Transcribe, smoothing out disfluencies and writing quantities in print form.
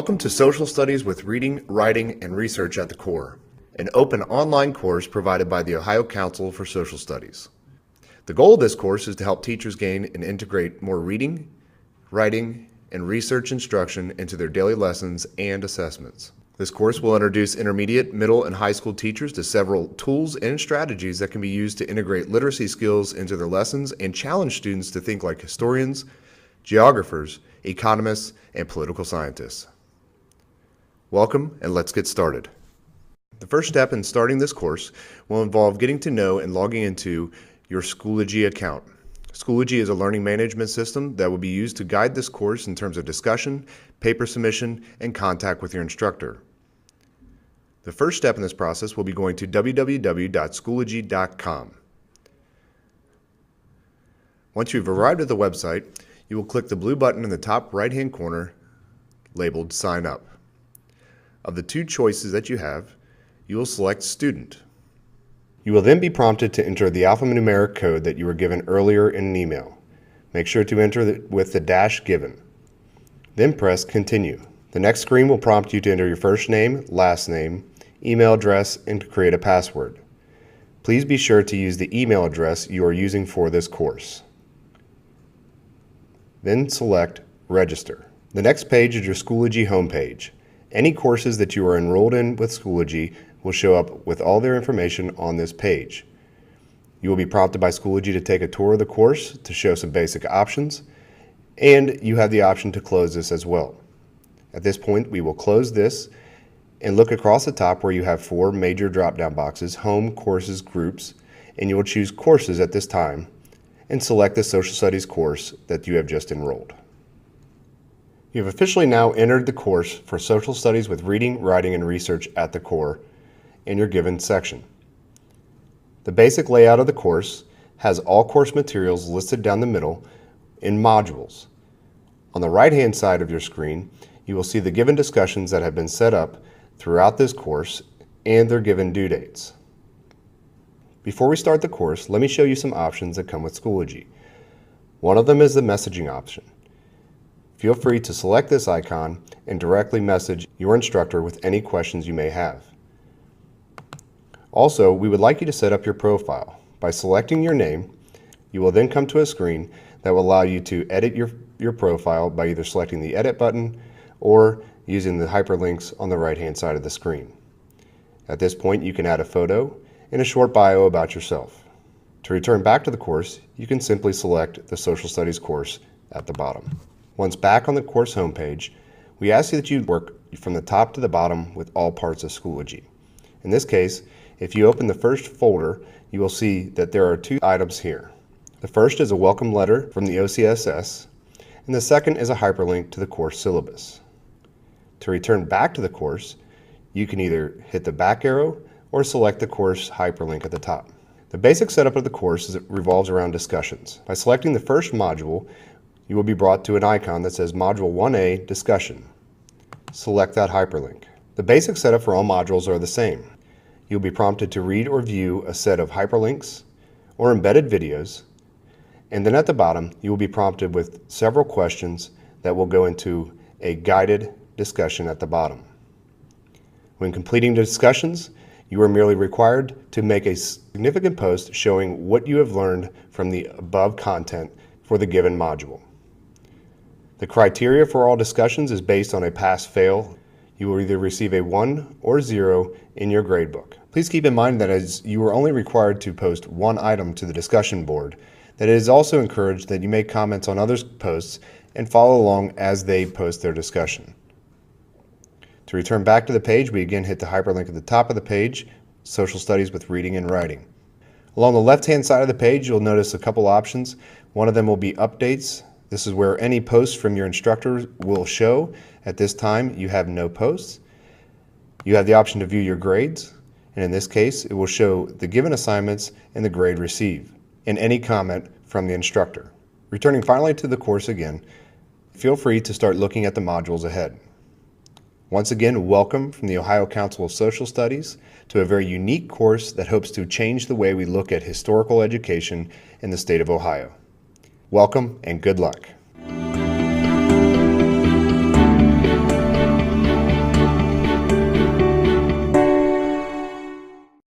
Welcome to Social Studies with Reading, Writing, and Research at the Core, an open online course provided by the Ohio Council for Social Studies. The goal of this course is to help teachers gain and integrate more reading, writing, and research instruction into their daily lessons and assessments. This course will introduce intermediate, middle, and high school teachers to several tools and strategies that can be used to integrate literacy skills into their lessons and challenge students to think like historians, geographers, economists, and political scientists. Welcome, and let's get started. The first step in starting this course will involve getting to know and logging into your Schoology account. Schoology is a learning management system that will be used to guide this course in terms of discussion, paper submission, and contact with your instructor. The first step in this process will be going to www.schoology.com. Once you've arrived at the website, you will click the blue button in the top right-hand corner labeled Sign Up. Of the two choices that you have, you will select Student. You will then be prompted to enter the alphanumeric code that you were given earlier in an email. Make sure to enter with the dash given. Then press Continue. The next screen will prompt you to enter your first name, last name, email address, and to create a password. Please be sure to use the email address you are using for this course. Then select Register. The next page is your Schoology homepage. Any courses that you are enrolled in with Schoology will show up with all their information on this page. You will be prompted by Schoology to take a tour of the course to show some basic options, and you have the option to close this as well. At this point, we will close this and look across the top where you have four major drop-down boxes: Home, Courses, Groups, and you will choose Courses at this time and select the Social Studies course that you have just enrolled. You have officially now entered the course for Social Studies with Reading, Writing, and Research at the Core in your given section. The basic layout of the course has all course materials listed down the middle in modules. On the right-hand side of your screen, you will see the given discussions that have been set up throughout this course and their given due dates. Before we start the course, let me show you some options that come with Schoology. One of them is the messaging option. Feel free to select this icon and directly message your instructor with any questions you may have. Also, we would like you to set up your profile. By selecting your name, you will then come to a screen that will allow you to edit your profile by either selecting the Edit button or using the hyperlinks on the right-hand side of the screen. At this point, you can add a photo and a short bio about yourself. To return back to the course, you can simply select the Social Studies course at the bottom. Once back on the course homepage, we ask you that you work from the top to the bottom with all parts of Schoology. In this case, if you open the first folder, you will see that there are two items here. The first is a welcome letter from the OCSS, and the second is a hyperlink to the course syllabus. To return back to the course, you can either hit the back arrow or select the course hyperlink at the top. The basic setup of the course revolves around discussions. By selecting the first module, you will be brought to an icon that says Module 1A Discussion. Select that hyperlink. The basic setup for all modules are the same. You'll be prompted to read or view a set of hyperlinks or embedded videos, and then at the bottom you will be prompted with several questions that will go into a guided discussion at the bottom. When completing the discussions, you are merely required to make a significant post showing what you have learned from the above content for the given module. The criteria for all discussions is based on a pass-fail. You will either receive a 1 or 0 in your gradebook. Please keep in mind that as you are only required to post one item to the discussion board, that it is also encouraged that you make comments on others' posts and follow along as they post their discussion. To return back to the page, we again hit the hyperlink at the top of the page, Social Studies with Reading and Writing. Along the left-hand side of the page, you'll notice a couple options. One of them will be Updates. This is where any posts from your instructor will show. At this time, you have no posts. You have the option to view your grades, and in this case, it will show the given assignments and the grade received, and any comment from the instructor. Returning finally to the course again, feel free to start looking at the modules ahead. Once again, welcome from the Ohio Council of Social Studies to a very unique course that hopes to change the way we look at historical education in the state of Ohio. Welcome and good luck.